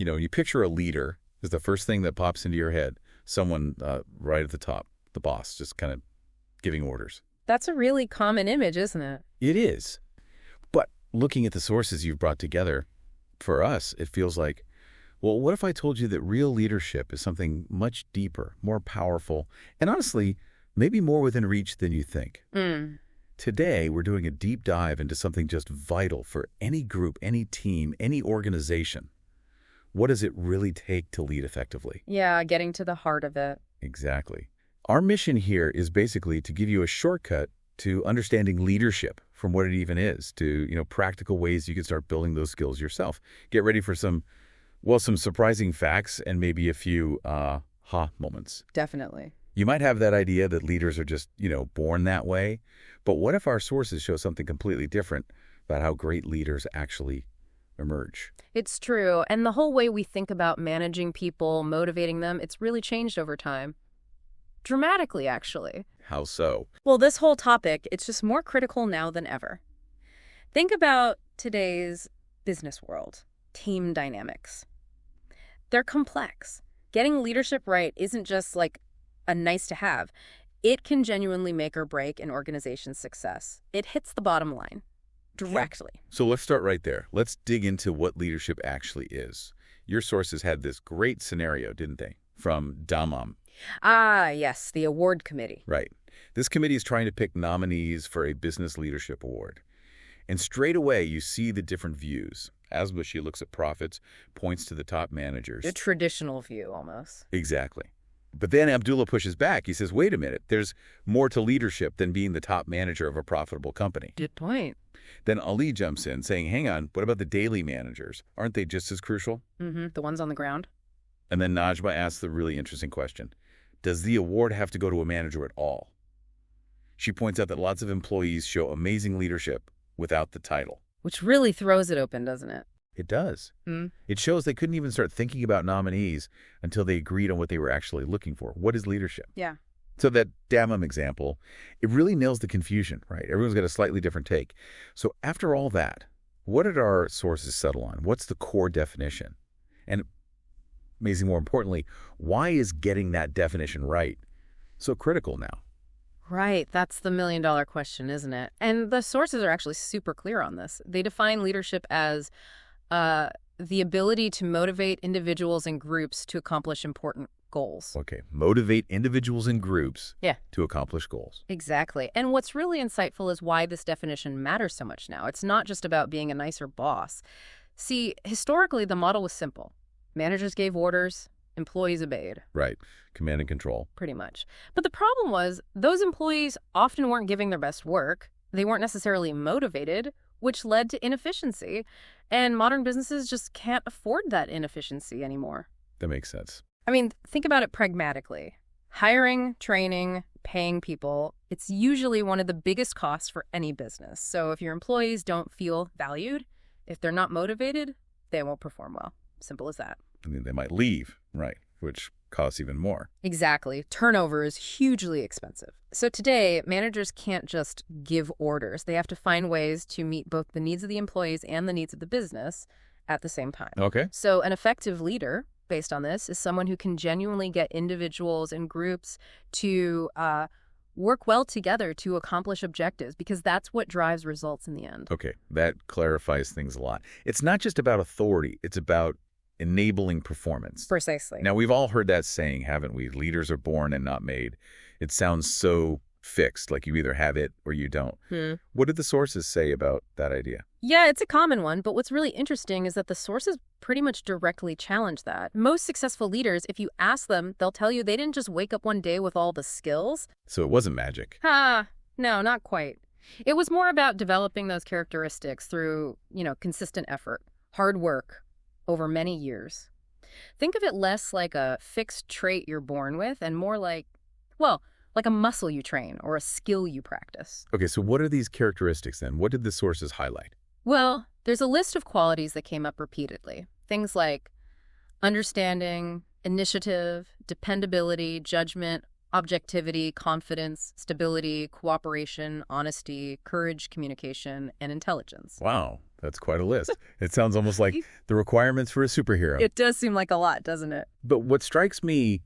You picture a leader is the first thing that pops into your head. Someone right at the top, the boss, just kind of giving orders. That's a really common image, isn't it? It is. But looking at the sources you've brought together, for us, it feels like, well, what if I told you that real leadership is something much deeper, more powerful, and honestly, maybe more within reach than you think? Today, we're doing a deep dive into something just vital for any group, any team, any organization. What does it really take to lead effectively? Yeah, getting to the heart of it. Exactly. Our mission here is basically to give you a shortcut to understanding leadership from what it even is to, practical ways you can start building those skills yourself. Get ready for some surprising facts and maybe a few aha moments. Definitely. You might have that idea that leaders are just, born that way. But what if our sources show something completely different about how great leaders actually emerge? It's true. And the whole way we think about managing people, motivating them, it's really changed over time. Dramatically, actually. How so? Well, this whole topic, it's just more critical now than ever. Think about today's business world, team dynamics. They're complex. Getting leadership right isn't just like a nice to have. It can genuinely make or break an organization's success. It hits the bottom line directly. So let's start right there. Let's dig into what leadership actually is. Your sources had this great scenario, didn't they? From Damam. Ah, yes, the award committee. Right. This committee is trying to pick nominees for a business leadership award. And straight away, you see the different views. Asma, she looks at profits, points to the top managers. A traditional view, almost. Exactly. But then Abdullah pushes back. He says, wait a minute, there's more to leadership than being the top manager of a profitable company. Good point. Then Ali jumps in, saying, hang on, what about the daily managers? Aren't they just as crucial? The ones on the ground. And then Najma asks the really interesting question. Does the award have to go to a manager at all? She points out that lots of employees show amazing leadership without the title. Which really throws it open, doesn't it? It does. It shows they couldn't even start thinking about nominees until they agreed on what they were actually looking for. What is leadership? Yeah. So that Damam example, it really nails the confusion, right? Everyone's got a slightly different take. So after all that, what did our sources settle on? What's the core definition? And amazing, more importantly, why is getting that definition right so critical now? Right. That's the million-dollar question, isn't it? And the sources are actually super clear on this. They define leadership as the ability to motivate individuals and groups to accomplish important goals. Okay. Motivate individuals and groups to accomplish goals. Exactly. And what's really insightful is why this definition matters so much now. It's not just about being a nicer boss. See, historically, the model was simple. Managers gave orders, employees obeyed. Right. Command and control. Pretty much. But the problem was those employees often weren't giving their best work. They weren't necessarily motivated, which led to inefficiency. And modern businesses just can't afford that inefficiency anymore. That makes sense. I mean, think about it pragmatically. Hiring, training, paying people, it's usually one of the biggest costs for any business. So if your employees don't feel valued, if they're not motivated, they won't perform well. Simple as that. I mean, they might leave, right, which costs even more. Exactly. Turnover is hugely expensive. So today, managers can't just give orders. They have to find ways to meet both the needs of the employees and the needs of the business at the same time. Okay. So an effective leader, based on this, is someone who can genuinely get individuals and groups to work well together to accomplish objectives, because that's what drives results in the end. Okay, that clarifies things a lot. It's not just about authority. It's about enabling performance. Precisely. Now, we've all heard that saying, haven't we? Leaders are born and not made. It sounds so fixed, like you either have it or you don't. What did the sources say about that idea? Yeah, it's a common one, but what's really interesting is that the sources pretty much directly challenge that. Most successful leaders, if you ask them, they'll tell you they didn't just wake up one day with all the skills. So it wasn't magic. No, not quite. It was more about developing those characteristics through, consistent effort, hard work, over many years. Think of it less like a fixed trait you're born with and more like a muscle you train or a skill you practice. Okay, so what are these characteristics then? What did the sources highlight? Well, there's a list of qualities that came up repeatedly. Things like understanding, initiative, dependability, judgment, objectivity, confidence, stability, cooperation, honesty, courage, communication, and intelligence. Wow, That's quite a list. It sounds almost like the requirements for a superhero. It does seem like a lot, doesn't it? But what strikes me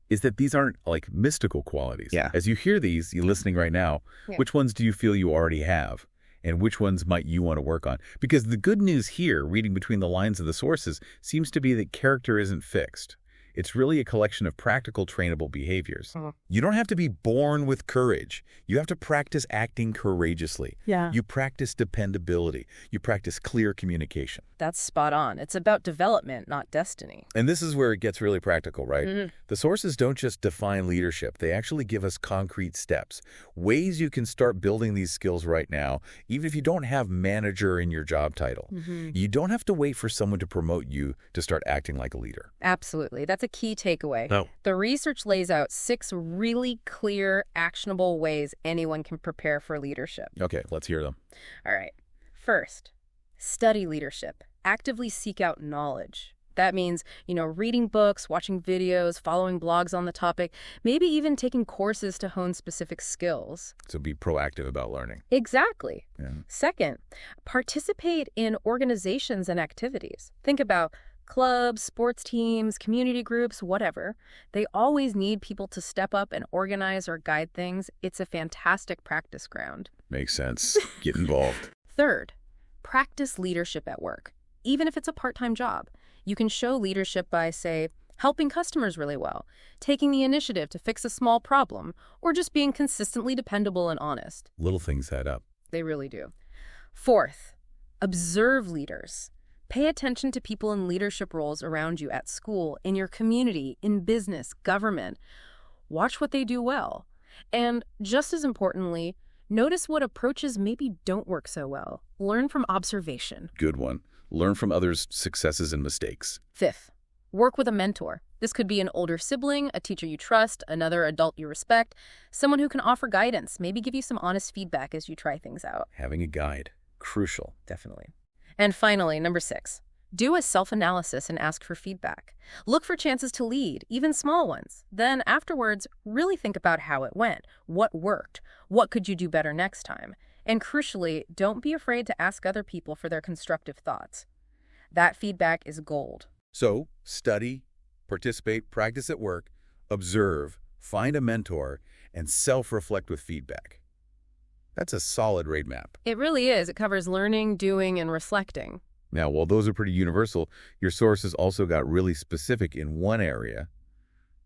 is that these aren't like mystical qualities. Yeah. As you hear these, you're listening right now, which ones do you feel you already have? And which ones might you want to work on? Because the good news here, reading between the lines of the sources, seems to be that character isn't fixed. It's really a collection of practical, trainable behaviors. You don't have to be born with courage. You have to practice acting courageously. Yeah. You practice dependability. You practice clear communication. That's spot on. It's about development, not destiny. And this is where it gets really practical, right? The sources don't just define leadership. They actually give us concrete steps, ways you can start building these skills right now, even if you don't have manager in your job title. You don't have to wait for someone to promote you to start acting like a leader. Absolutely. That's a key takeaway. No. The research lays out 6 really clear, actionable ways anyone can prepare for leadership. Okay, let's hear them. All right. First, study leadership. Actively seek out knowledge. That means, reading books, watching videos, following blogs on the topic, maybe even taking courses to hone specific skills. So be proactive about learning. Exactly. Yeah. Second, participate in organizations and activities. Think about clubs, sports teams, community groups, whatever. They always need people to step up and organize or guide things. It's a fantastic practice ground. Makes sense. Get involved. Third, practice leadership at work, even if it's a part-time job. You can show leadership by, say, helping customers really well, taking the initiative to fix a small problem, or just being consistently dependable and honest. Little things add up. They really do. Fourth, observe leaders. Pay attention to people in leadership roles around you at school, in your community, in business, government. Watch what they do well. And just as importantly, notice what approaches maybe don't work so well. Learn from observation. Good one. Learn from others' successes and mistakes. Fifth, work with a mentor. This could be an older sibling, a teacher you trust, another adult you respect, someone who can offer guidance, maybe give you some honest feedback as you try things out. Having a guide. Crucial. Definitely. And finally, number 6, do a self-analysis and ask for feedback. Look for chances to lead, even small ones. Then afterwards, really think about how it went, what worked, what could you do better next time. And crucially, don't be afraid to ask other people for their constructive thoughts. That feedback is gold. So, study, participate, practice at work, observe, find a mentor, and self-reflect with feedback. That's a solid roadmap. It really is. It covers learning, doing, and reflecting. Now, while those are pretty universal, your sources also got really specific in one area,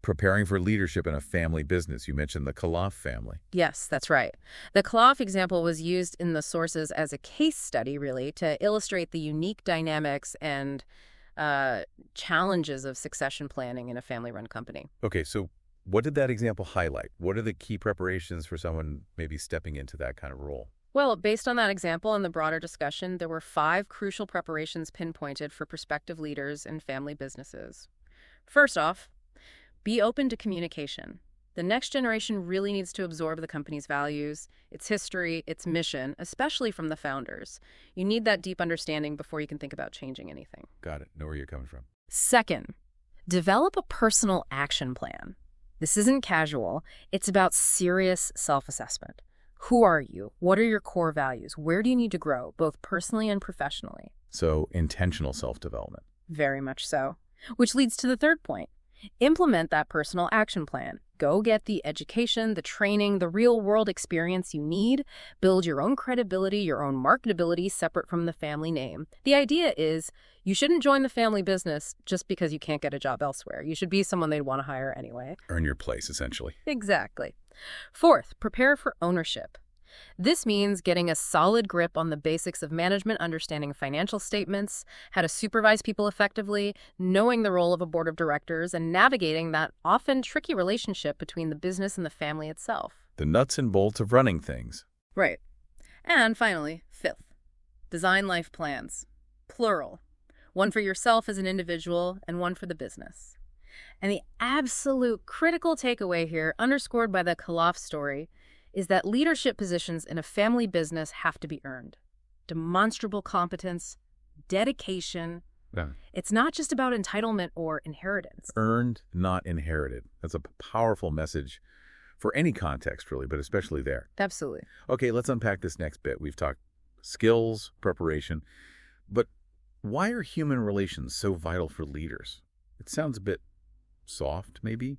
preparing for leadership in a family business. You mentioned the Khalaf family. Yes, that's right. The Khalaf example was used in the sources as a case study, really, to illustrate the unique dynamics and challenges of succession planning in a family-run company. Okay, so what did that example highlight? What are the key preparations for someone maybe stepping into that kind of role? Well, based on that example and the broader discussion, there were 5 crucial preparations pinpointed for prospective leaders in family businesses. First off, be open to communication. The next generation really needs to absorb the company's values, its history, its mission, especially from the founders. You need that deep understanding before you can think about changing anything. Got it. Know where you're coming from. Second, develop a personal action plan. This isn't casual. It's about serious self-assessment. Who are you? What are your core values? Where do you need to grow, both personally and professionally? So, intentional self-development. Very much so. Which leads to the third point. Implement that personal action plan. Go get the education, the training, the real-world experience you need. Build your own credibility, your own marketability separate from the family name. The idea is you shouldn't join the family business just because you can't get a job elsewhere. You should be someone they'd want to hire anyway. Earn your place, essentially. Exactly. Fourth, prepare for ownership. This means getting a solid grip on the basics of management, understanding financial statements, how to supervise people effectively, knowing the role of a board of directors, and navigating that often tricky relationship between the business and the family itself. The nuts and bolts of running things. Right. And finally, fifth, design life plans. Plural. One for yourself as an individual and one for the business. And the absolute critical takeaway here, underscored by the Khalaf story, is that leadership positions in a family business have to be earned. Demonstrable competence, dedication. Yeah. It's not just about entitlement or inheritance. Earned, not inherited. That's a powerful message for any context, really, but especially there. Absolutely. Okay, let's unpack this next bit. We've talked skills, preparation. But why are human relations so vital for leaders? It sounds a bit soft, maybe,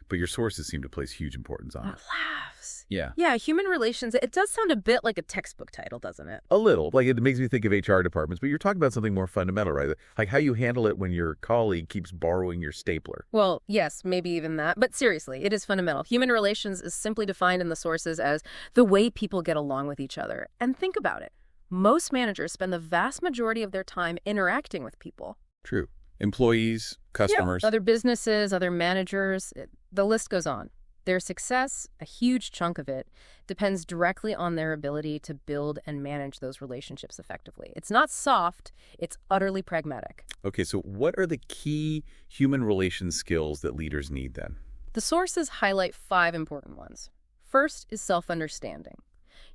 but your sources seem to place huge importance on it. Laughs. Yeah. Yeah, human relations, it does sound a bit like a textbook title, doesn't it? A little. Like, it makes me think of HR departments, but you're talking about something more fundamental, right? Like how you handle it when your colleague keeps borrowing your stapler. Well, yes, maybe even that. But seriously, it is fundamental. Human relations is simply defined in the sources as the way people get along with each other. And think about it. Most managers spend the vast majority of their time interacting with people. True. Employees, customers. Yeah, other businesses, other managers, the list goes on. Their success, a huge chunk of it, depends directly on their ability to build and manage those relationships effectively. It's not soft, it's utterly pragmatic. Okay, so what are the key human relations skills that leaders need then? The sources highlight 5 important ones. First is self-understanding.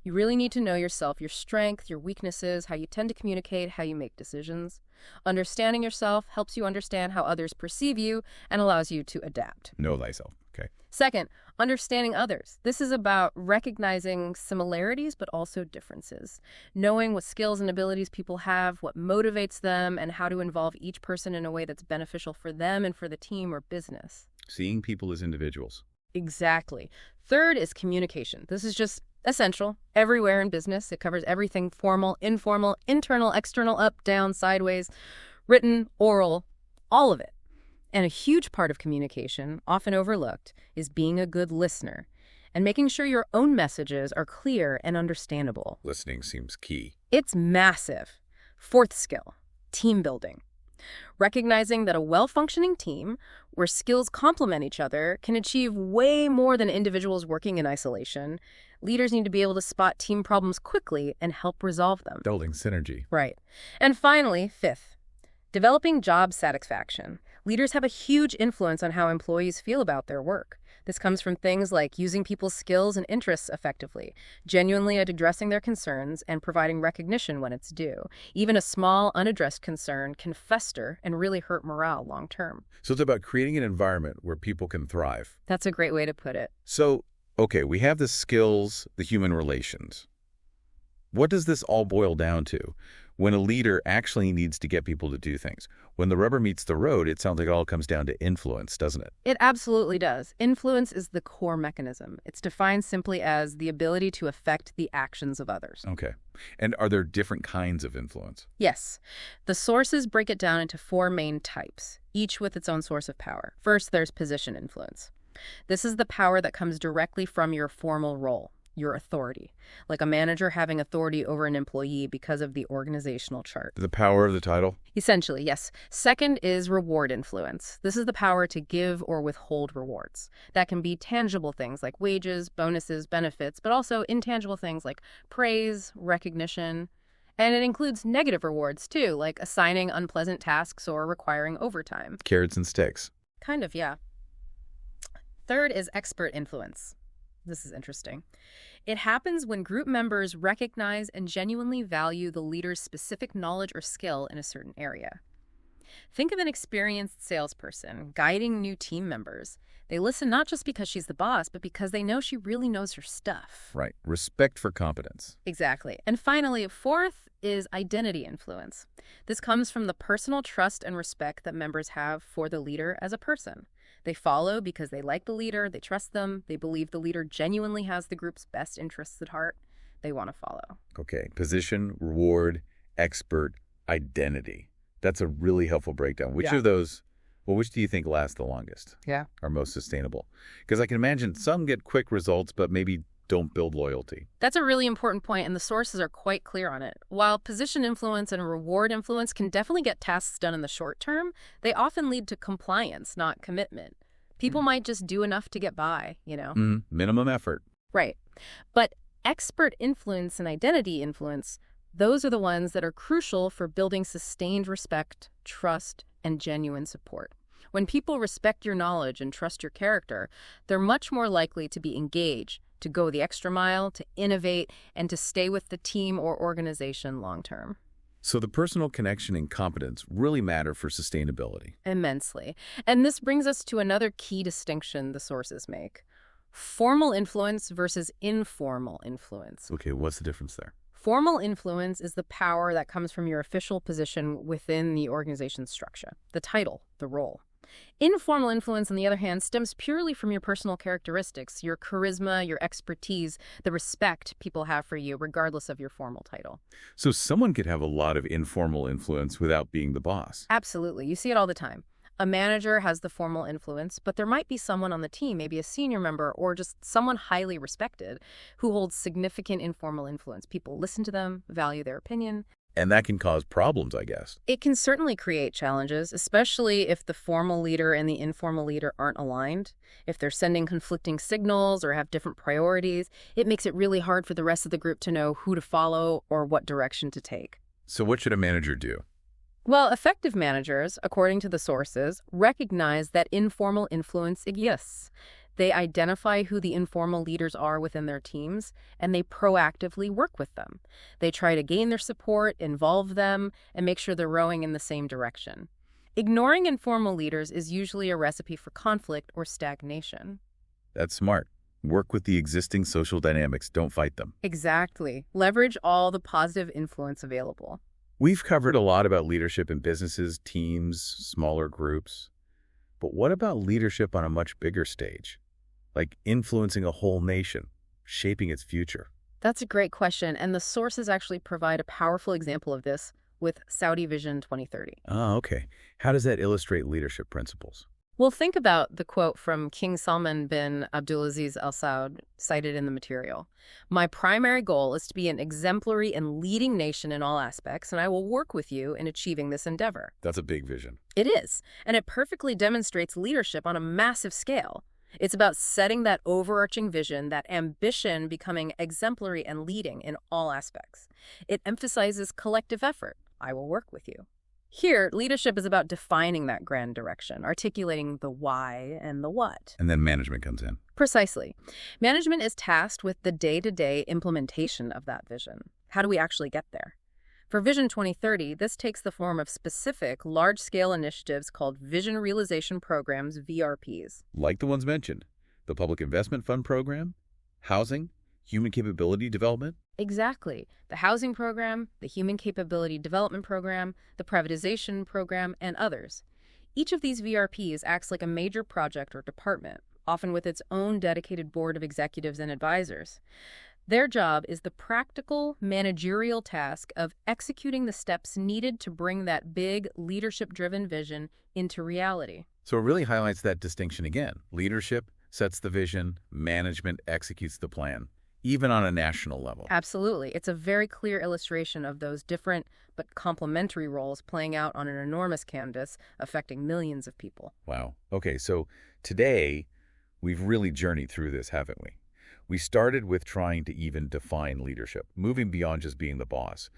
You really need to know yourself, your strength, your weaknesses, how you tend to communicate, how you make decisions. Understanding yourself helps you understand how others perceive you and allows you to adapt. Know thyself. Okay. Second, understanding others. This is about recognizing similarities but also differences. Knowing what skills and abilities people have, what motivates them, and how to involve each person in a way that's beneficial for them and for the team or business. Seeing people as individuals. Exactly. Third is communication. This is just essential everywhere in business. It covers everything formal, informal, internal, external, up, down, sideways, written, oral, all of it. And a huge part of communication, often overlooked, is being a good listener and making sure your own messages are clear and understandable. Listening seems key. It's massive. Fourth skill, team building. Recognizing that a well-functioning team, where skills complement each other, can achieve way more than individuals working in isolation. Leaders need to be able to spot team problems quickly and help resolve them. Building synergy. Right. And finally, fifth, developing job satisfaction. Leaders have a huge influence on how employees feel about their work. This comes from things like using people's skills and interests effectively, genuinely addressing their concerns, and providing recognition when it's due. Even a small, unaddressed concern can fester and really hurt morale long term. So it's about creating an environment where people can thrive. That's a great way to put it. So, okay, we have the skills, the human relations. What does this all boil down to? When a leader actually needs to get people to do things. When the rubber meets the road, it sounds like it all comes down to influence, doesn't it? It absolutely does. Influence is the core mechanism. It's defined simply as the ability to affect the actions of others. Okay. And are there different kinds of influence? Yes. The sources break it down into 4 main types, each with its own source of power. First, there's position influence. This is the power that comes directly from your formal role, your authority, like a manager having authority over an employee because of the organizational chart. The power of the title? Essentially, yes. Second is reward influence. This is the power to give or withhold rewards. That can be tangible things like wages, bonuses, benefits, but also intangible things like praise, recognition. And it includes negative rewards too, like assigning unpleasant tasks or requiring overtime. Carrots and sticks. Kind of, yeah. Third is expert influence. This is interesting. It happens when group members recognize and genuinely value the leader's specific knowledge or skill in a certain area. Think of an experienced salesperson guiding new team members. They listen not just because she's the boss, but because they know she really knows her stuff. Right. Respect for competence. Exactly. And finally, fourth is identity influence. This comes from the personal trust and respect that members have for the leader as a person. They follow because they like the leader, they trust them, they believe the leader genuinely has the group's best interests at heart. They want to follow. Okay. Position, reward, expert, identity. That's a really helpful breakdown. Which of those, well, which do you think lasts the longest? Yeah. Are most sustainable? Because I can imagine some get quick results, but maybe don't build loyalty. That's a really important point, and the sources are quite clear on it. While position influence and reward influence can definitely get tasks done in the short term, they often lead to compliance, not commitment. People might just do enough to get by, you know? Minimum effort. Right. But expert influence and identity influence, those are the ones that are crucial for building sustained respect, trust, and genuine support. When people respect your knowledge and trust your character, they're much more likely to be engaged, to go the extra mile, to innovate, and to stay with the team or organization long term. So the personal connection and competence really matter for sustainability. Immensely. And this brings us to another key distinction the sources make. Formal influence versus informal influence. Okay, what's the difference there? Formal influence is the power that comes from your official position within the organization's structure, the title, the role. Informal influence, on the other hand, stems purely from your personal characteristics, your charisma, your expertise, the respect people have for you, regardless of your formal title. So someone could have a lot of informal influence without being the boss. Absolutely. You see it all the time. A manager has the formal influence, but there might be someone on the team, maybe a senior member or just someone highly respected, who holds significant informal influence. People listen to them, value their opinion. And that can cause problems, I guess. It can certainly create challenges, especially if the formal leader and the informal leader aren't aligned. If they're sending conflicting signals or have different priorities, it makes it really hard for the rest of the group to know who to follow or what direction to take. So what should a manager do? Well, effective managers, according to the sources, recognize that informal influence exists. They identify who the informal leaders are within their teams, and they proactively work with them. They try to gain their support, involve them, and make sure they're rowing in the same direction. Ignoring informal leaders is usually a recipe for conflict or stagnation. That's smart. Work with the existing social dynamics. Don't fight them. Exactly. Leverage all the positive influence available. We've covered a lot about leadership in businesses, teams, smaller groups. But what about leadership on a much bigger stage? Like influencing a whole nation, shaping its future? That's a great question, and the sources actually provide a powerful example of this with Saudi Vision 2030. Oh, okay. How does that illustrate leadership principles? Well, think about the quote from King Salman bin Abdulaziz Al Saud cited in the material. "My primary goal is to be an exemplary and leading nation in all aspects, and I will work with you in achieving this endeavor." That's a big vision. It is, and it perfectly demonstrates leadership on a massive scale. It's about setting that overarching vision, that ambition, becoming exemplary and leading in all aspects. It emphasizes collective effort. I will work with you. Here, leadership is about defining that grand direction, articulating the why and the what. And then management comes in. Precisely. Management is tasked with the day-to-day implementation of that vision. How do we actually get there? For Vision 2030, this takes the form of specific, large-scale initiatives called Vision Realization Programs, VRPs. Like the ones mentioned, the Public Investment Fund Program, housing, human capability development. Exactly. The Housing Program, the Human Capability Development Program, the Privatization Program, and others. Each of these VRPs acts like a major project or department, often with its own dedicated board of executives and advisors. Their job is the practical, managerial task of executing the steps needed to bring that big, leadership-driven vision into reality. So it really highlights that distinction again. Leadership sets the vision, management executes the plan, even on a national level. Absolutely. It's a very clear illustration of those different but complementary roles playing out on an enormous canvas, affecting millions of people. Wow. Okay, so today, we've really journeyed through this, haven't we? We started with trying to even define leadership, moving beyond just being the boss.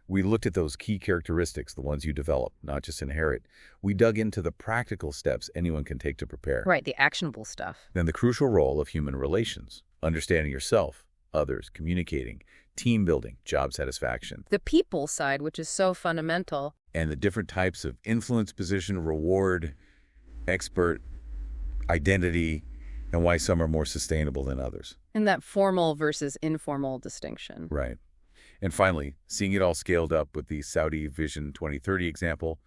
We looked at those key characteristics, the ones you develop, not just inherit. We dug into the practical steps anyone can take to prepare. Right, the actionable stuff. Then the crucial role of human relations, understanding yourself, others, communicating, team building, job satisfaction. The people side, which is so fundamental. And the different types of influence, position, reward, expert, identity, and why some are more sustainable than others. And that formal versus informal distinction. Right. And finally, seeing it all scaled up with the Saudi Vision 2030 example,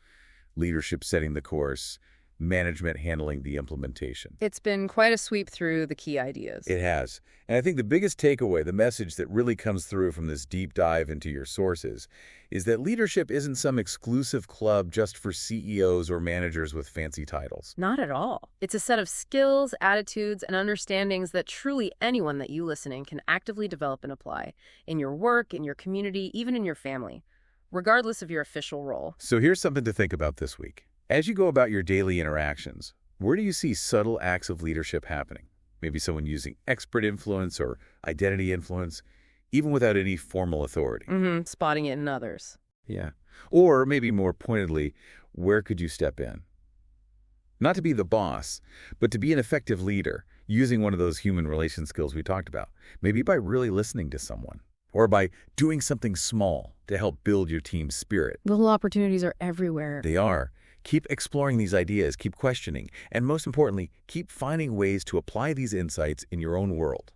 leadership setting the course, management handling the implementation. It's been quite a sweep through the key ideas. It has. And I think the biggest takeaway, the message that really comes through from this deep dive into your sources, is that leadership isn't some exclusive club just for CEOs or managers with fancy titles. Not at all. It's a set of skills, attitudes, and understandings that truly anyone that you listening can actively develop and apply in your work, in your community, even in your family, regardless of your official role. So here's something to think about this week. As you go about your daily interactions, where do you see subtle acts of leadership happening? Maybe someone using expert influence or identity influence, even without any formal authority. Spotting it in others. Yeah. Or maybe more pointedly, where could you step in? Not to be the boss, but to be an effective leader, using one of those human relation skills we talked about. Maybe by really listening to someone, or by doing something small to help build your team's spirit. Little opportunities are everywhere. They are. Keep exploring these ideas, keep questioning, and most importantly, keep finding ways to apply these insights in your own world.